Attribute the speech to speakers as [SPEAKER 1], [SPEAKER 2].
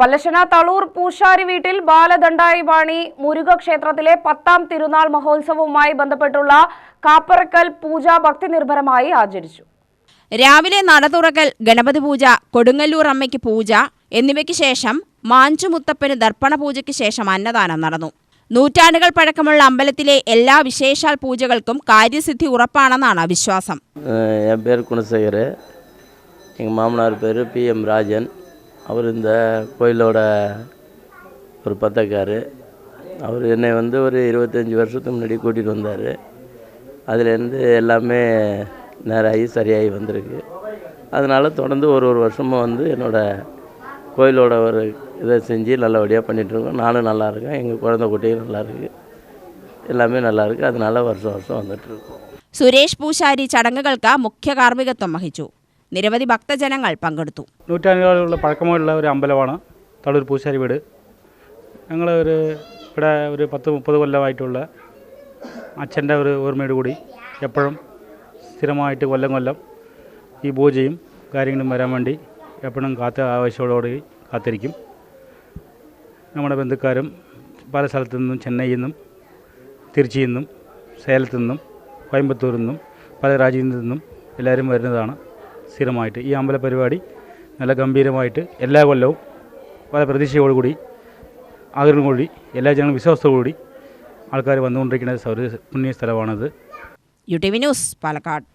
[SPEAKER 1] പല്ലശ്ശന തളൂർ പൂശാരി വീട്ടിൽ ബാലദണ്ഡായിവാണി മുരുക ക്ഷേത്രത്തിലെ 10ാം തിരുനാൾ മഹോത്സവവുമായി ബന്ധപ്പെട്ടുള്ള കാപ്പറക്കൽ പൂജ ഭക്തിനിർഭരമായി ആചരിച്ചു.
[SPEAKER 2] രാവിലെ നട തുറക്കൽ, ഗണപതി പൂജ, കൊടുങ്ങല്ലൂർ അമ്മയ്ക്ക് പൂജ എന്നിവയ്ക്ക് ശേഷം മാഞ്ചുമുത്തപ്പന് ദർപ്പണ പൂജയ്ക്ക് ശേഷം അന്നദാനം നടന്നു. നൂറ്റാണ്ടുകൾ പഴക്കമുള്ള അമ്പലത്തിലെ എല്ലാ വിശേഷാൽ പൂജകൾക്കും കാര്യസിദ്ധി ഉറപ്പാണെന്നാണ് വിശ്വാസം.
[SPEAKER 3] என் பேர் குணசேகர், எங்கள் மாமனார் பேர் PM ராஜன். அவர் இந்த கோயிலோட ஒரு பத்தக்கார். அவர் என்னை ஒரு 25 வருஷத்துக்கு முன்னாடி கூட்டிகிட்டு வந்தார். அதுலேருந்து எல்லாமே நேராகி சரியாகி வந்திருக்கு. அதனால் தொடர்ந்து ஒரு வருஷமாக என்னோடய கோயிலோட ஒரு இதை செஞ்சு நல்லபடியாக பண்ணிகிட்ருக்கோம். நானும் நல்லா இருக்கேன், எங்கள் குழந்தை குட்டியும் நல்லா இருக்குது, எல்லாமே நல்லா இருக்குது. அதனால் வருஷம் வந்துட்டுருக்கோம்.
[SPEAKER 2] സുരേഷ് പൂശാരി ചടങ്ങുകൾക്ക് മുഖ്യ കാർമ്മികത്വം വഹിച്ചു. നിരവധി ഭക്തജനങ്ങൾ പങ്കെടുത്തു.
[SPEAKER 4] നൂറ്റാണ്ടുകളുള്ള പഴക്കമുള്ള ഒരു അമ്പലമാണ് തളൂർ പൂശാരി വീട്. ഞങ്ങൾ ഇവിടെ ഒരു 10-30 കൊല്ലമായിട്ടുള്ള അച്ഛൻ്റെ ഒരു ഓർമ്മയോട് കൂടി എപ്പോഴും സ്ഥിരമായിട്ട് കൊല്ലം ഈ പൂജയും കാര്യങ്ങളും വരാൻ വേണ്ടി എപ്പോഴും ആവശ്യത്തോടുകൂടി കാത്തിരിക്കും. നമ്മുടെ ബന്ധുക്കാരും പല സ്ഥലത്തു നിന്നും, ചെന്നൈയിൽ നിന്നും, തിരുച്ചിയിൽ നിന്നും, സേലത്തു നിന്നും, കോയമ്പത്തൂരിൽ നിന്നും, പല രാജ്യത്തു നിന്നും എല്ലാവരും വരുന്നതാണ് സ്ഥിരമായിട്ട്. ഈ അമ്പല പരിപാടി നല്ല ഗംഭീരമായിട്ട് എല്ലാ കൊല്ലവും പല പ്രതീക്ഷയോടുകൂടി ആഗ്രഹത്തോടുകൂടി എല്ലാ ജനങ്ങളും വിശ്വാസത്തോടുകൂടി ആൾക്കാർ വന്നുകൊണ്ടിരിക്കുന്ന ഒരു പുണ്യ സ്ഥലമാണത്.
[SPEAKER 2] UTV news, Palakkad.